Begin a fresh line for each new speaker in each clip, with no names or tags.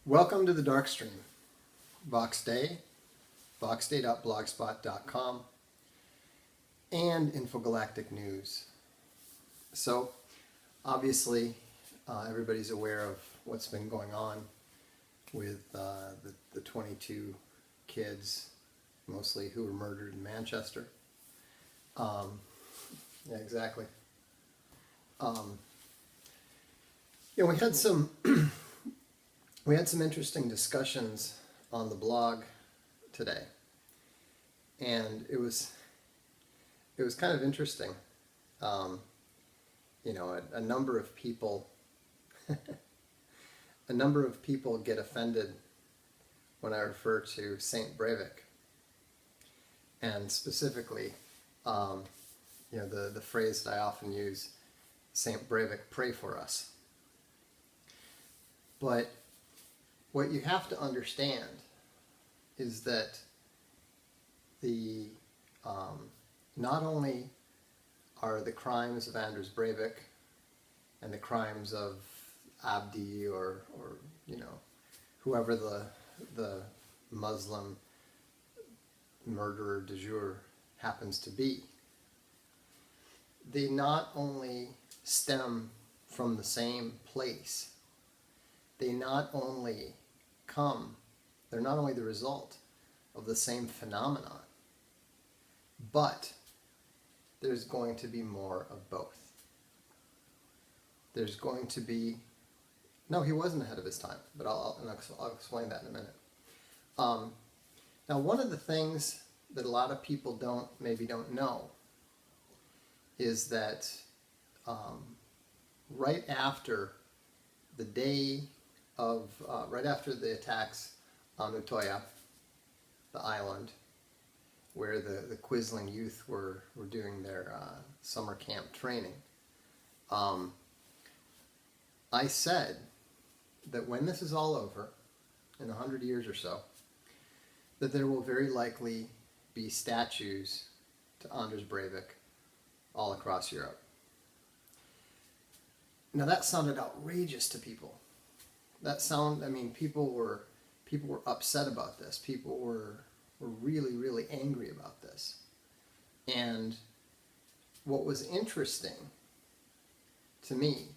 Welcome to the Darkstream. Voxday, voxday.blogspot.com, and Infogalactic News. So, obviously, everybody's aware of what's been going on with the 22 kids, mostly who were murdered in Manchester. Yeah, exactly. We had some we had some interesting discussions on the blog today, and it was kind of interesting. A number of people get offended when I refer to Saint Breivik, and specifically, the phrase that I often use, Saint Breivik, pray for us. But what you have to understand is that the not only are the crimes of Anders Breivik and the crimes of Abdi or whoever the Muslim murderer du jour happens to be, they not only stem from the same place, they're not only the result of the same phenomenon, but there's going to be more of both. There's going to be, no, he wasn't ahead of his time, but I'll explain that in a minute. Now, one of the things that a lot of people don't know is that right after the attacks on Utoya, the island where the Quisling youth were doing their summer camp training, I said that when this is all over, in 100 years or so, that there will very likely be statues to Anders Breivik all across Europe. Now that sounded outrageous to people. People were upset about this. People were really, really angry about this. And what was interesting to me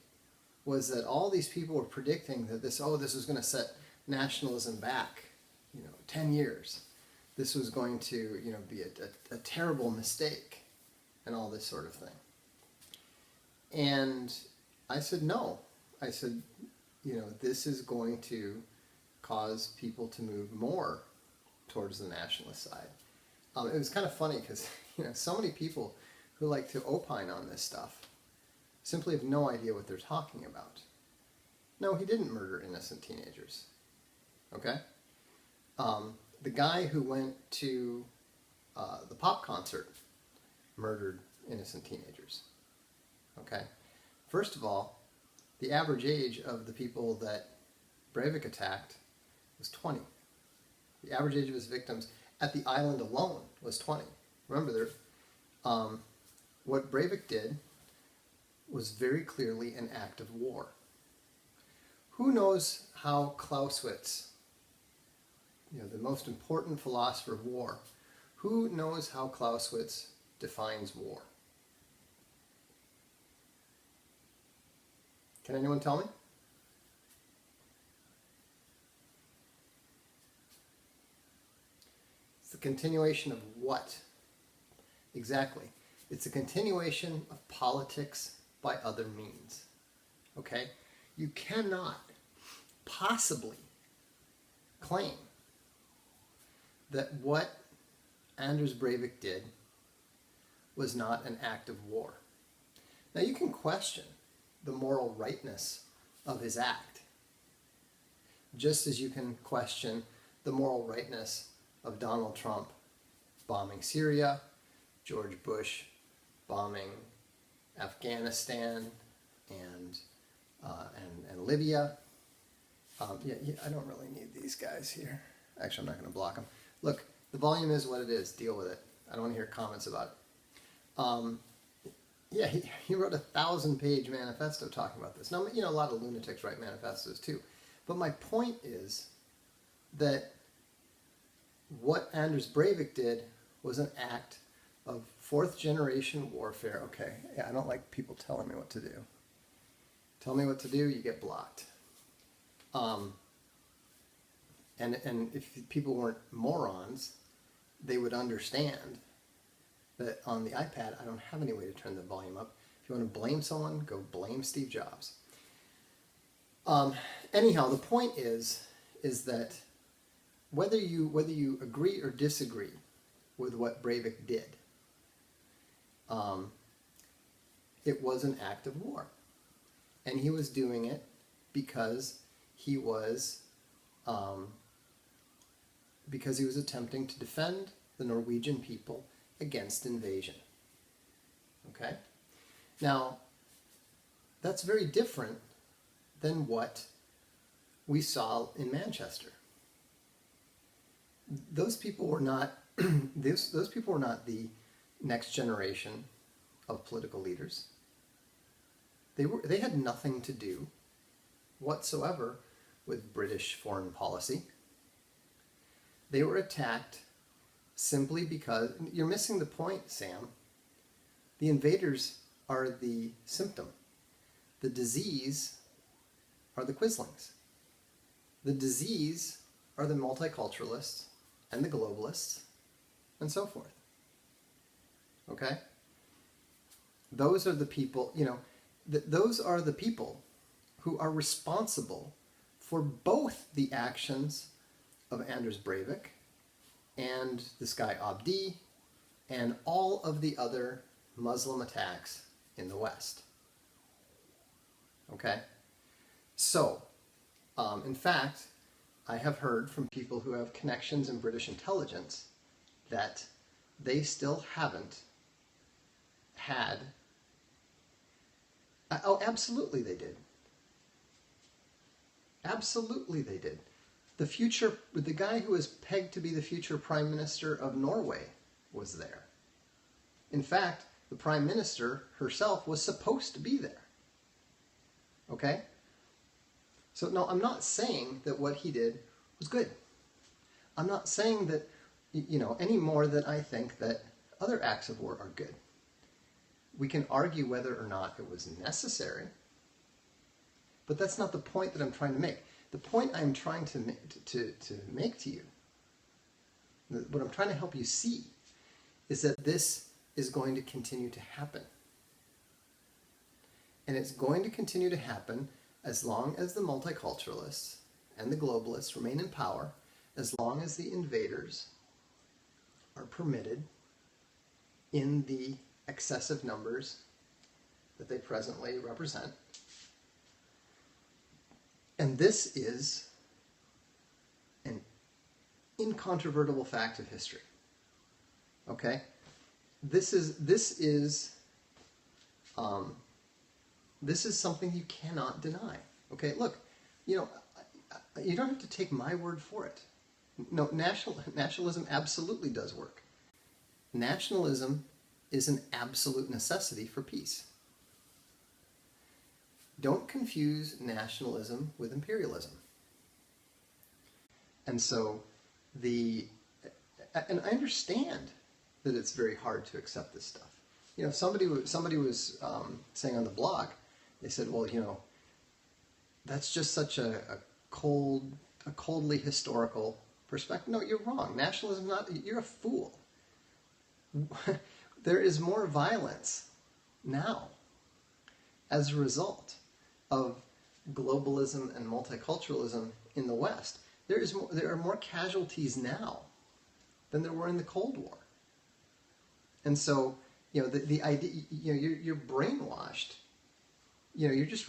was that all these people were predicting that this was going to set nationalism back, 10 years. This was going to, be a terrible mistake and all this sort of thing. And I said, no. I said, this is going to cause people to move more towards the nationalist side. It was kind of funny because, so many people who like to opine on this stuff simply have no idea what they're talking about. No, he didn't murder innocent teenagers. Okay? The guy who went to the pop concert murdered innocent teenagers. Okay? First of all, the average age of the people that Breivik attacked was 20. The average age of his victims at the island alone was 20. Remember, what Breivik did was very clearly an act of war. Who knows how Clausewitz, the most important philosopher of war, who knows how Clausewitz defines war? Can anyone tell me? It's the continuation of what? Exactly. It's a continuation of politics by other means. Okay? You cannot possibly claim that what Anders Breivik did was not an act of war. Now you can question the moral rightness of his act, just as you can question the moral rightness of Donald Trump bombing Syria, George Bush bombing Afghanistan and Libya. I don't really need these guys here. Actually, I'm not going to block them. Look, the volume is what it is. Deal with it. I don't want to hear comments about it. He wrote a 1,000-page manifesto talking about this. Now, a lot of lunatics write manifestos too, But my point is that what Anders Breivik did was an act of fourth generation warfare. Okay, yeah, I don't like people telling me what to do. Tell me what to do, you get blocked. And if people weren't morons, they would understand that on the iPad, I don't have any way to turn the volume up. If you want to blame someone, go blame Steve Jobs. Anyhow, the point is that whether you agree or disagree with what Breivik did, it was an act of war, and he was doing it because he was attempting to defend the Norwegian people against invasion. Okay? Now, that's very different than what we saw in Manchester. Those people were not those people were not the next generation of political leaders. They had nothing to do whatsoever with British foreign policy. They were attacked simply because, you're missing the point, Sam. The invaders are the symptom. The disease are the Quislings. The disease are the multiculturalists and the globalists and so forth. Okay? Those are the people, those are the people who are responsible for both the actions of Anders Breivik and this guy Abdi and all of the other Muslim attacks in the West. Okay? So, in fact, I have heard from people who have connections in British intelligence that they still haven't had... Oh, absolutely they did. Absolutely they did. The guy who was pegged to be the future Prime Minister of Norway was there. In fact, the Prime Minister herself was supposed to be there. Okay? So, no, I'm not saying that what he did was good. I'm not saying that, any more than I think that other acts of war are good. We can argue whether or not it was necessary, but that's not the point that I'm trying to make. The point I'm trying to make to you, what I'm trying to help you see, is that this is going to continue to happen. And it's going to continue to happen as long as the multiculturalists and the globalists remain in power, as long as the invaders are permitted in the excessive numbers that they presently represent. And this is an incontrovertible fact of history. Okay? This is something you cannot deny. Okay, look, you don't have to take my word for it. No, nationalism absolutely does work. Nationalism is an absolute necessity for peace. Don't confuse nationalism with imperialism. And so and I understand that it's very hard to accept this stuff. Somebody was saying on the blog, they said, well, that's just such a coldly historical perspective. No, you're wrong. Nationalism you're a fool. There is more violence now as a result of globalism and multiculturalism in the West. There are more casualties now than there were in the Cold War. And so, the idea, you're brainwashed. You're just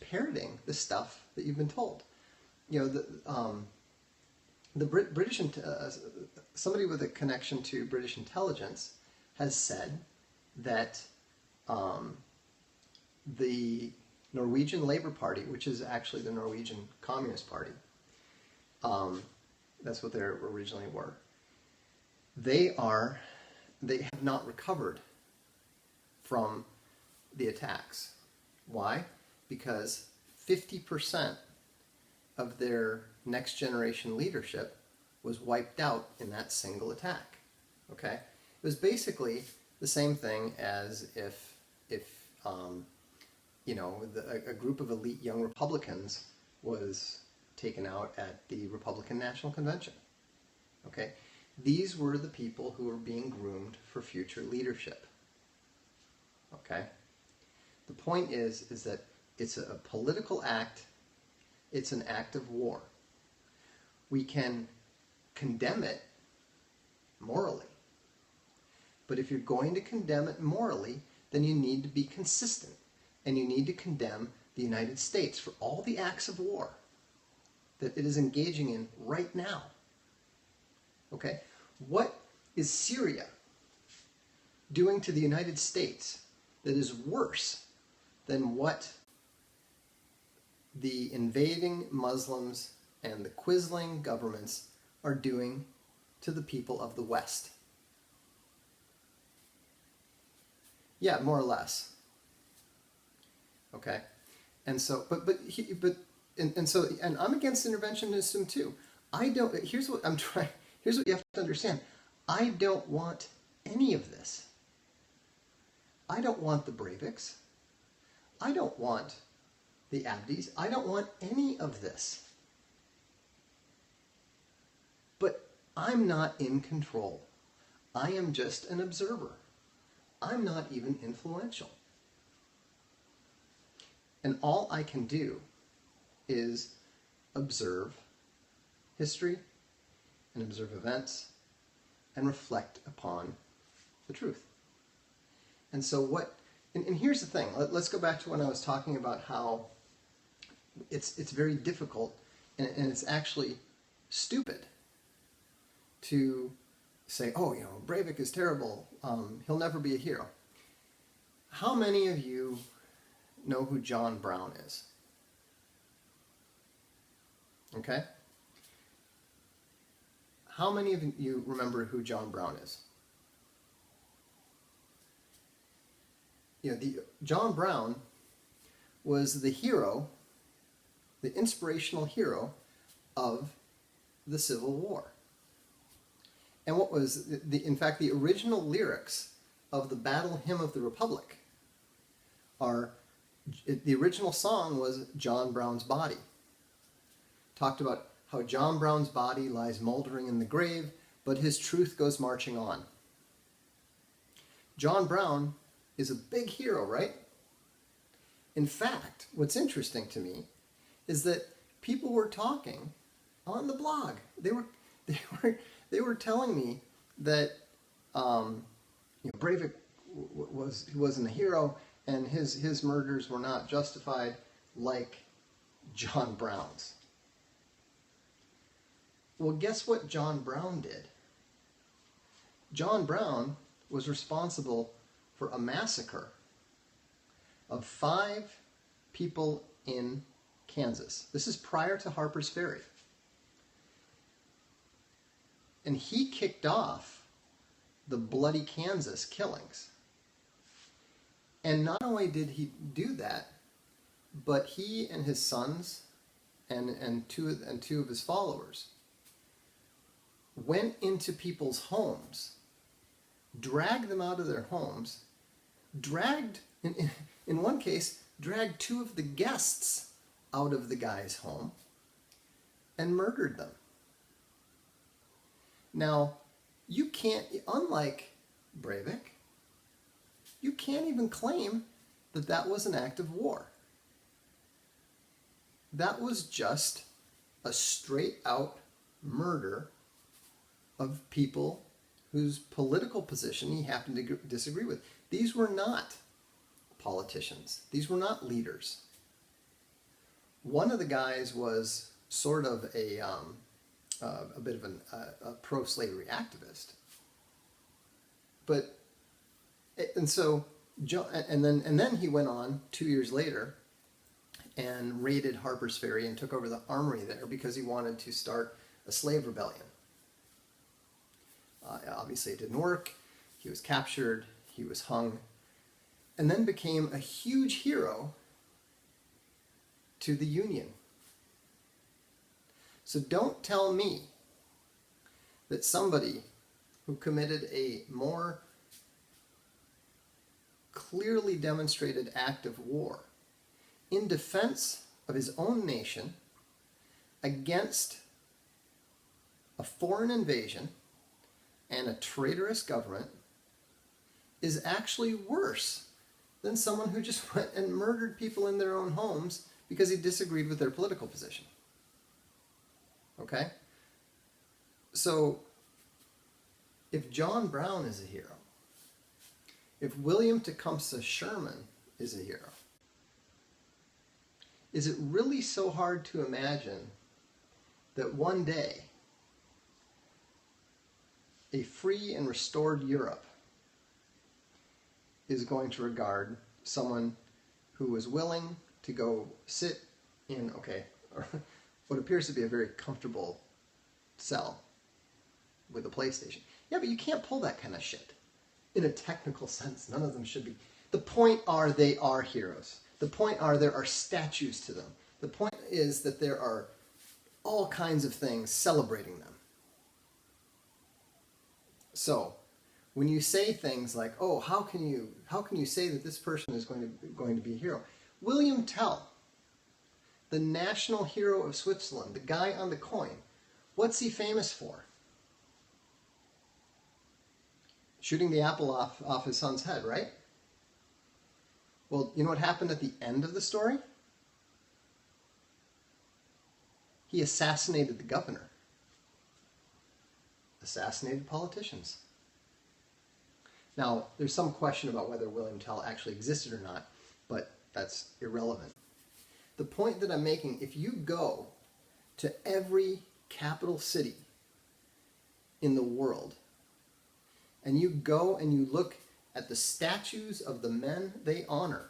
parroting the stuff that you've been told. British, somebody with a connection to British intelligence has said that the Norwegian Labour Party, which is actually the Norwegian Communist Party, that's what they originally were, they have not recovered from the attacks. Why? Because 50% of their next generation leadership was wiped out in that single attack. Okay? It was basically the same thing as if a group of elite young Republicans was taken out at the Republican National Convention. Okay? These were the people who were being groomed for future leadership. Okay? The point is that it's a political act. It's an act of war. We can condemn it morally. But if you're going to condemn it morally, then you need to be consistent. And you need to condemn the United States for all the acts of war that it is engaging in right now. Okay? What is Syria doing to the United States that is worse than what the invading Muslims and the quisling governments are doing to the people of the West? Yeah, more or less. Okay, and so, and I'm against interventionism too. I don't. Here's what I'm trying. Here's what you have to understand. I don't want any of this. I don't want the Breiviks. I don't want the Abdis. I don't want any of this. But I'm not in control. I am just an observer. I'm not even influential. And all I can do is observe history and observe events and reflect upon the truth. And so and here's the thing, let's go back to when I was talking about how it's very difficult and it's actually stupid to say, oh, Breivik is terrible, he'll never be a hero. How many of you know who John Brown is? Okay? How many of you remember who John Brown is? John Brown was the hero, the inspirational hero of the Civil War. And what was, in fact, the original lyrics of the Battle Hymn of the Republic the original song was John Brown's Body. Talked about how John Brown's body lies moldering in the grave, but his truth goes marching on. John Brown is a big hero, right? In fact, what's interesting to me is that people were talking on the blog. They were telling me that Breivik wasn't a hero and his murders were not justified like John Brown's. Well, guess what John Brown did? John Brown was responsible for a massacre of 5 people in Kansas. This is prior to Harper's Ferry. And he kicked off the Bloody Kansas killings. And not only did he do that, but he and his sons and two of his followers went into people's homes, dragged them out of their homes, in one case, dragged 2 of the guests out of the guy's home and murdered them. Now, you can't, unlike Breivik, you can't even claim that that was an act of war. That was just a straight out murder of people whose political position he happened to disagree with. These were not politicians. These were not leaders. One of the guys was sort of a bit of a pro-slavery activist. And then he went on 2 years later and raided Harper's Ferry and took over the armory there because he wanted to start a slave rebellion. Obviously it didn't work. He was captured, he was hung, and then became a huge hero to the Union. So don't tell me that somebody who committed a more clearly demonstrated act of war in defense of his own nation against a foreign invasion and a traitorous government is actually worse than someone who just went and murdered people in their own homes because he disagreed with their political position. Okay? So, if John Brown is a hero, if William Tecumseh Sherman is a hero, is it really so hard to imagine that one day a free and restored Europe is going to regard someone who was willing to go sit in, what appears to be a very comfortable cell with a PlayStation? Yeah, but you can't pull that kind of shit. In a technical sense, none of them should be. The point are they are heroes. The point are there are statues to them. The point is that there are all kinds of things celebrating them. So, when you say things like, "Oh, how can you say that this person is going to be a hero?" William Tell, the national hero of Switzerland, the guy on the coin, what's he famous for? Shooting the apple off his son's head, right? Well, you know what happened at the end of the story? He assassinated the governor. Assassinated politicians. Now, there's some question about whether William Tell actually existed or not, but that's irrelevant. The point that I'm making, if you go to every capital city in the world, and you go and you look at the statues of the men they honor,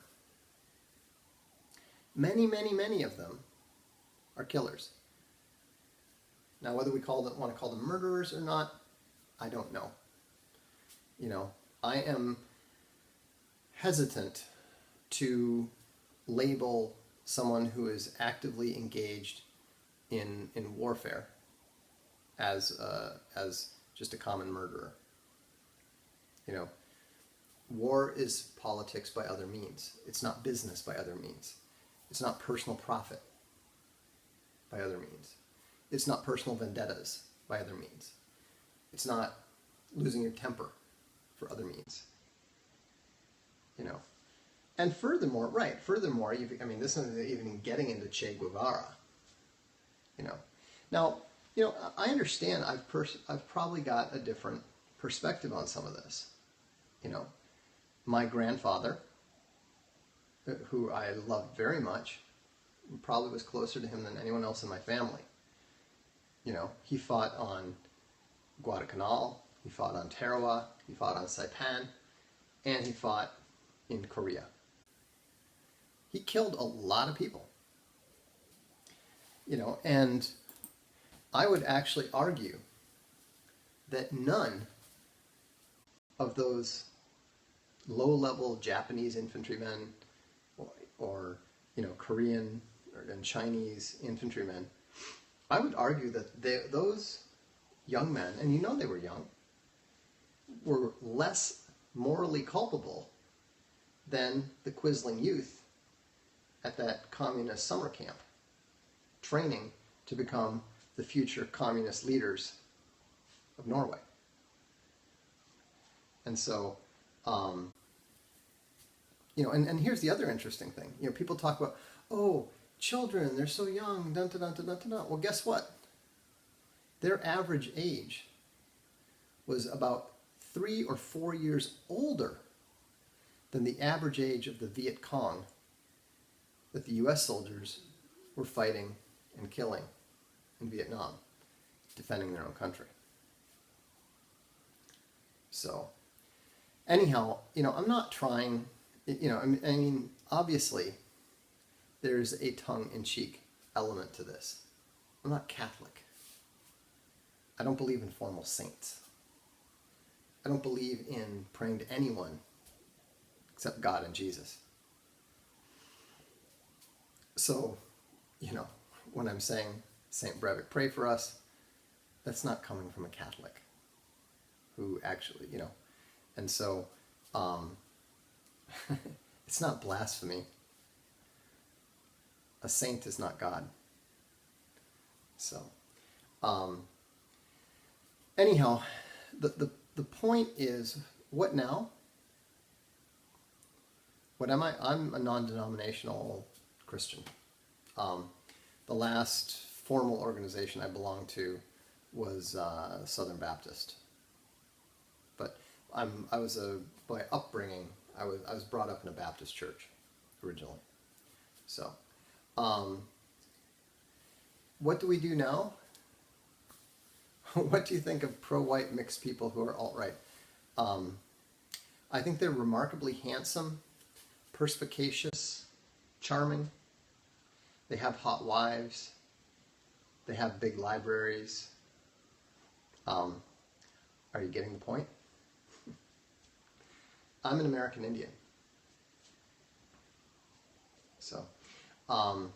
many, many, many of them are killers. Now, whether we want to call them murderers or not, I don't know. I am hesitant to label someone who is actively engaged in warfare as just a common murderer. War is politics by other means. It's not business by other means. It's not personal profit by other means. It's not personal vendettas by other means. It's not losing your temper for other means. And furthermore, this isn't even getting into Che Guevara. Now, I understand I've probably got a different perspective on some of this. My grandfather, who I loved very much, probably was closer to him than anyone else in my family. He fought on Guadalcanal, he fought on Tarawa, he fought on Saipan, and he fought in Korea. He killed a lot of people. And I would actually argue that none of those low-level Japanese infantrymen or Korean and Chinese infantrymen, I would argue that those young men, and they were young, were less morally culpable than the Quisling youth at that communist summer camp, training to become the future communist leaders of Norway. And so, and here's the other interesting thing. People talk about, oh, children, they're so young, dun, dun, dun, dun, dun, dun. Well, guess what? Their average age was about 3 or 4 years older than the average age of the Viet Cong that the U.S. soldiers were fighting and killing in Vietnam, defending their own country. So, anyhow, I'm not trying, obviously, there's a tongue-in-cheek element to this. I'm not Catholic. I don't believe in formal saints. I don't believe in praying to anyone except God and Jesus. So, when I'm saying Saint Breivik, pray for us. That's not coming from a Catholic who actually, and so it's not blasphemy. A saint is not God. So, anyhow, the point is, what now? What am I? I'm a non-denominational Christian. The last formal organization I belonged to was Southern Baptist. But by upbringing, I was brought up in a Baptist church originally. So, what do we do now? What do you think of pro-white mixed people who are alt-right? I think they're remarkably handsome, perspicacious, charming. They have hot wives. They have big libraries. Are you getting the point? I'm an American Indian. So, I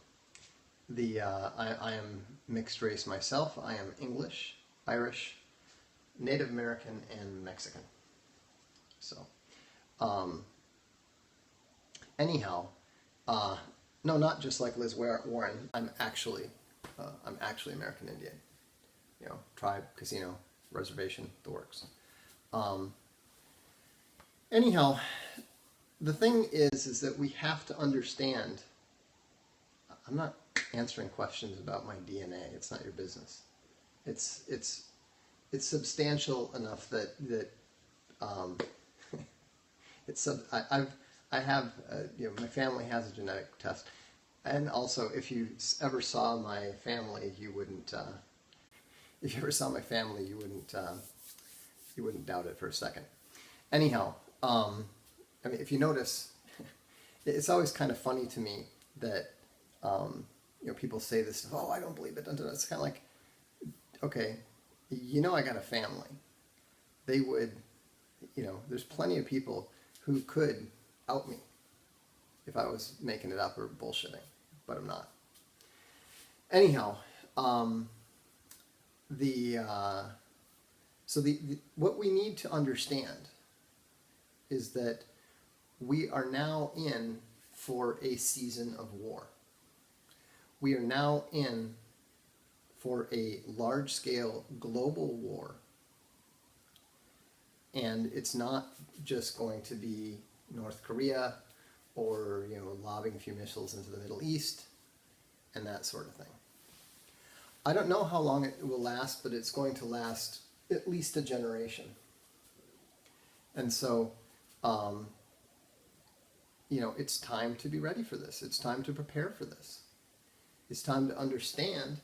am mixed race myself. I am English, Irish, Native American, and Mexican. So, anyhow, no, not just like Liz Warren. I'm actually American Indian. Tribe, casino, reservation, the works. Anyhow, the thing is that we have to understand. I'm not answering questions about my DNA. It's not your business. It's substantial enough that I have my family has a genetic test, and also if you ever saw my family, you wouldn't. If you ever saw my family, you wouldn't doubt it for a second. Anyhow, I mean, if you notice, it's always kind of funny to me that people say this stuff. Oh, I don't believe it. It's kind of like, okay, I got a family. They would, there's plenty of people who could out me if I was making it up or bullshitting, but I'm not. Anyhow, what we need to understand is that we are now in for a season of war. We are now in for a large-scale global war. And it's not just going to be North Korea or, lobbing a few missiles into the Middle East and that sort of thing. I don't know how long it will last, but it's going to last at least a generation. And so, it's time to be ready for this. It's time to prepare for this. It's time to understand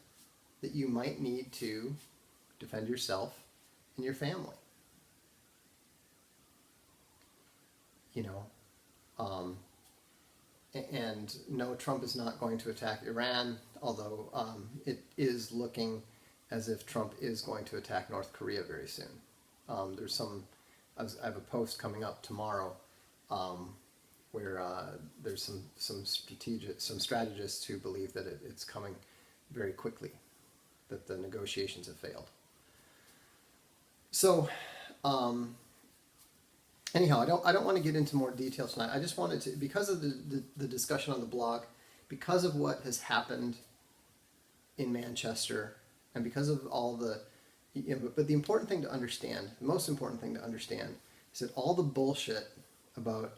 that you might need to defend yourself and your family. And no, Trump is not going to attack Iran, although it is looking as if Trump is going to attack North Korea very soon. I have a post coming up tomorrow where there's some strategists who believe that it's coming very quickly, that the negotiations have failed. So, anyhow, I don't want to get into more details tonight. I just wanted to, because of the discussion on the blog, because of what has happened in Manchester, and because of all the, but the important thing to understand, the most important thing to understand, is that all the bullshit about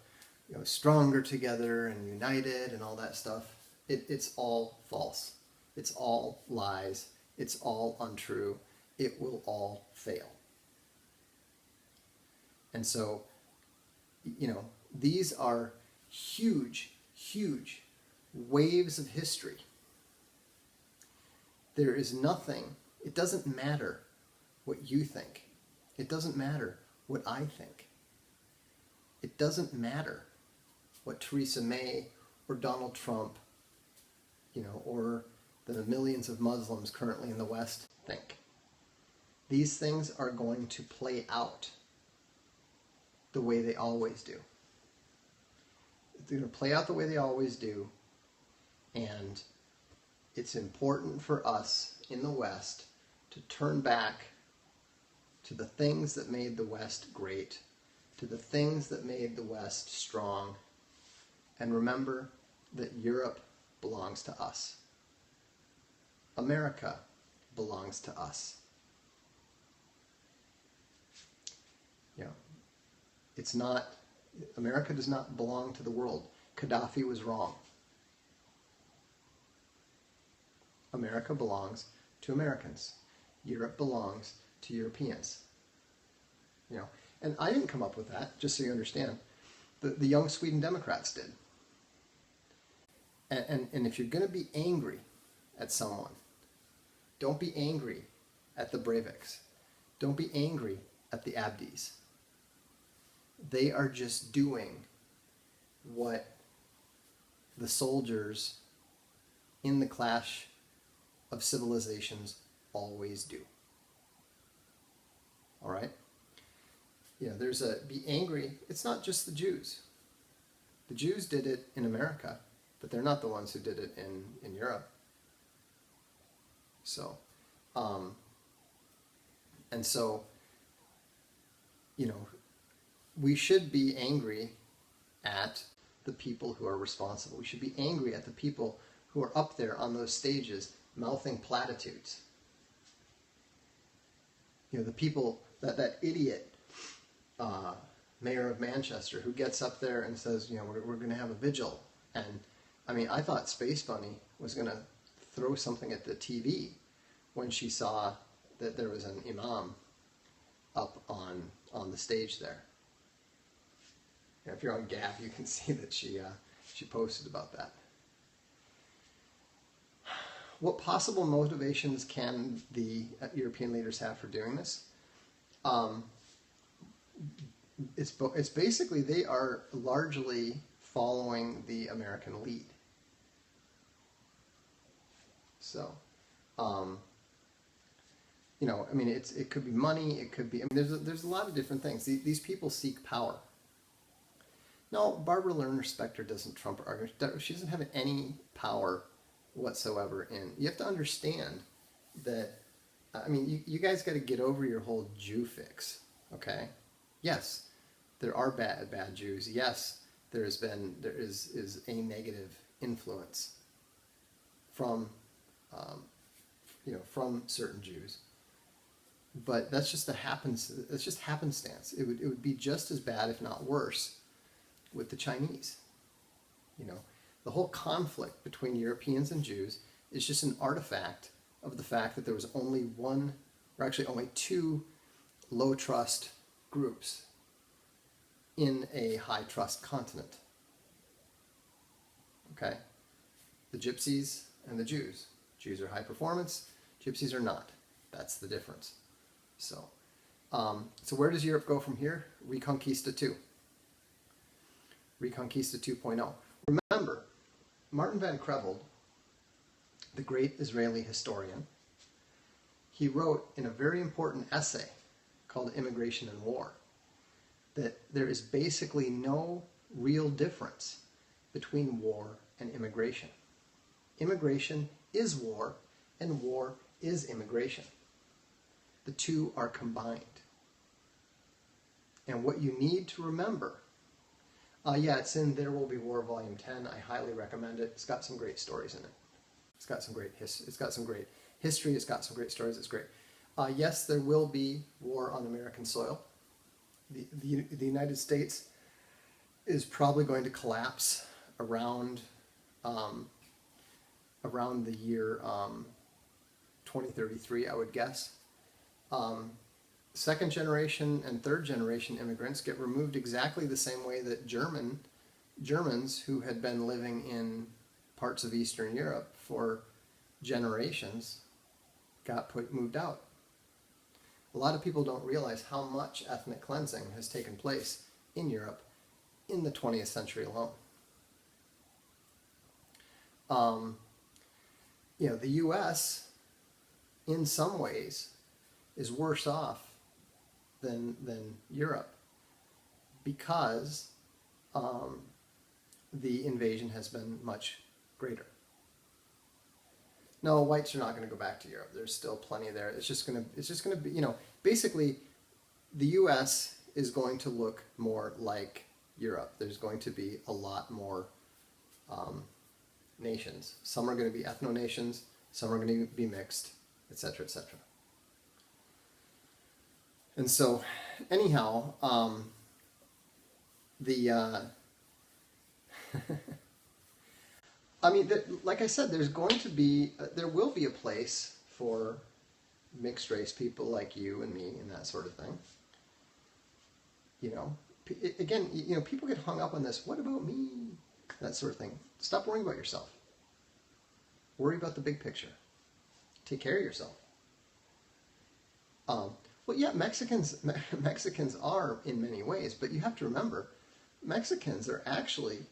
stronger together and united and all that stuff, it's all false. It's all lies. It's all untrue. It will all fail. And so, these are huge, huge waves of history. There is nothing, it doesn't matter what you think. It doesn't matter what I think. It doesn't matter what Theresa May or Donald Trump, or the millions of Muslims currently in the West think. These things are going to play out the way they always do. They're going to play out the way they always do, and it's important for us in the West to turn back to the things that made the West great, to the things that made the West strong, and remember that Europe belongs to us. America belongs to us. You know, it's not, America does not belong to the world. Gaddafi was wrong. America belongs to Americans. Europe belongs to Europeans. You know, and I didn't come up with that, just so you understand. The young Sweden Democrats did. And if you're going to be angry at someone, don't be angry at the Breiviks. Don't be angry at the Abdis. They are just doing what the soldiers in the clash of civilizations always do. All right? Yeah, there's a be angry. It's not just the Jews. The Jews did it in America, but they're not the ones who did it in Europe. So, and so, you know, we should be angry at the people who are responsible. We should be angry at the people who are up there on those stages mouthing platitudes. You know, the people, that idiot mayor of Manchester who gets up there and says, you know, we're going to have a vigil. And, I mean, I thought Space Bunny was going to throw something at the TV when she saw that there was an imam up on the stage there. You know, if you're on Gab, you can see that she posted about that. What possible motivations can the European leaders have for doing this? It's basically they are largely following the American lead. So, you know, I mean, it could be money, it could be, I mean, there's a lot of different things. These people seek power. No, Barbara Lerner Specter doesn't trump her argument. She doesn't have any power whatsoever in. You have to understand that, I mean, you guys got to get over your whole Jew fix, okay? Yes, there are bad Jews. Yes, there is a negative influence from, you know, from certain Jews. But that's just it's just happenstance. It would be just as bad, if not worse, with the Chinese. You know, the whole conflict between Europeans and Jews is just an artifact of the fact that there was only one, or actually only two, low trust groups in a high trust continent. Okay? The Gypsies and the Jews. Jews are high performance, Gypsies are not. That's the difference. So, so where does Europe go from here? Reconquista 2. Reconquista 2.0. Remember, Martin van Creveld, the great Israeli historian, he wrote in a very important essay called Immigration and War that there is basically no real difference between war and immigration. Immigration is war, and war is immigration. The two are combined. And what you need to remember, yeah, it's in There Will Be War, Volume 10. I highly recommend it. It's got some great stories in it. It's got some great history. It's got some great history. It's got some great stories. It's great. Yes, there will be war on American soil. The United States is probably going to collapse around the year 2033, I would guess. Second generation and third generation immigrants get removed exactly the same way that Germans who had been living in parts of Eastern Europe for generations got moved out. A lot of people don't realize how much ethnic cleansing has taken place in Europe in the 20th century alone. You know, the U.S. in some ways is worse off than Europe because the invasion has been much greater. No, whites are not going to go back to Europe. There's still plenty there. It's just going to be, basically the U.S. is going to look more like Europe. There's going to be a lot more nations. Some are going to be ethno-nations, some are going to be mixed, etc., etc. And so, anyhow, I mean, like I said, there will be a place for mixed race people like you and me and that sort of thing. Again, people get hung up on this, what about me? That sort of thing. Stop worrying about yourself. Worry about the big picture. Take care of yourself. Well, yeah, Mexicans are in many ways, but you have to remember, Mexicans are actually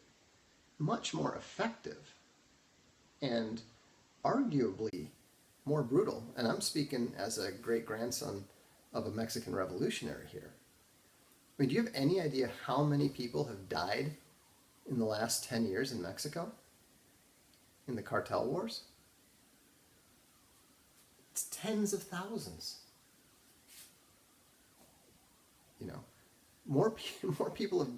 much more effective and arguably more brutal. And I'm speaking as a great-grandson of a Mexican revolutionary here. I mean, do you have any idea how many people have died in the last 10 years in Mexico? In the cartel wars? It's tens of thousands. More people have,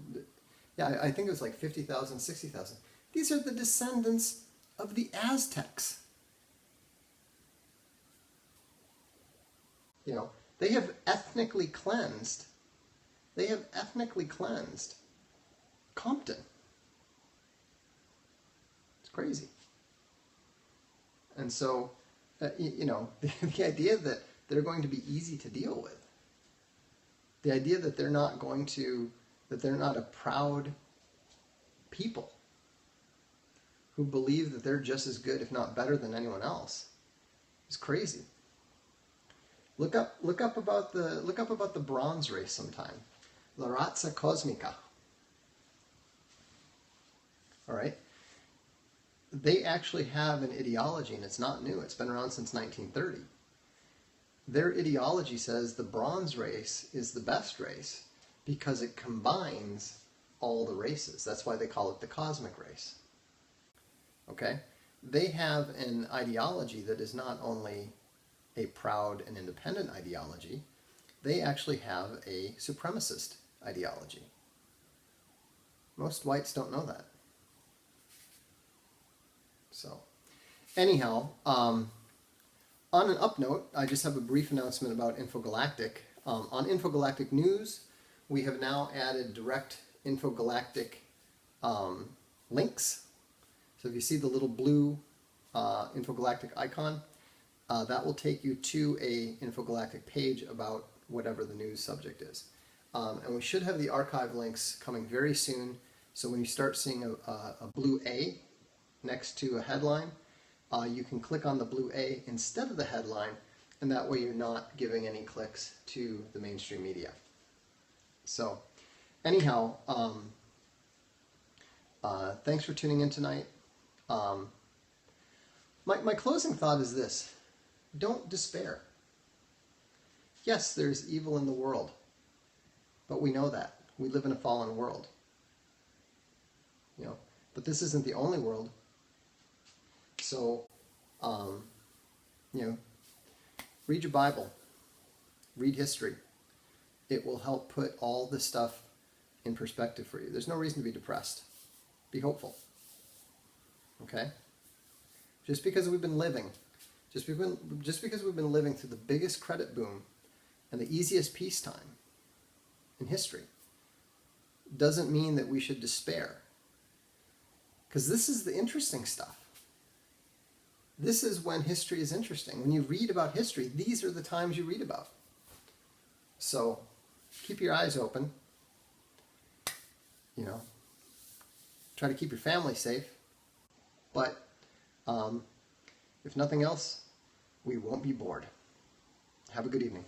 yeah, I think it was like 50,000, 60,000. These are the descendants of the Aztecs. They have ethnically cleansed. Compton. It's crazy. And so, the idea that they're going to be easy to deal with, the idea that they're not a proud people who believe that they're just as good, if not better, than anyone else, is crazy. Look up about the Bronze Race sometime, La Razza Cosmica. All right. They actually have an ideology, and it's not new. It's been around since 1930. Their ideology says the Bronze Race is the best race because it combines all the races. That's why they call it the cosmic race. Okay? They have an ideology that is not only a proud and independent ideology, they actually have a supremacist ideology. Most whites don't know that. So, anyhow, on an up note, I just have a brief announcement about Infogalactic. On Infogalactic News, we have now added direct Infogalactic links. So if you see the little blue Infogalactic icon, that will take you to a Infogalactic page about whatever the news subject is. And we should have the archive links coming very soon. So when you start seeing a blue A next to a headline, you can click on the blue A instead of the headline, and that way you're not giving any clicks to the mainstream media. So, anyhow, thanks for tuning in tonight. My closing thought is this: don't despair. Yes, there's evil in the world, but we know that. We live in a fallen world. But this isn't the only world. So, read your Bible, read history. It will help put all this stuff in perspective for you. There's no reason to be depressed. Be hopeful. Okay? Just because we've been living through the biggest credit boom and the easiest peacetime in history doesn't mean that we should despair. Because this is the interesting stuff. This is when history is interesting. When you read about history, these are the times you read about. So, keep your eyes open. Try to keep your family safe. But, if nothing else, we won't be bored. Have a good evening.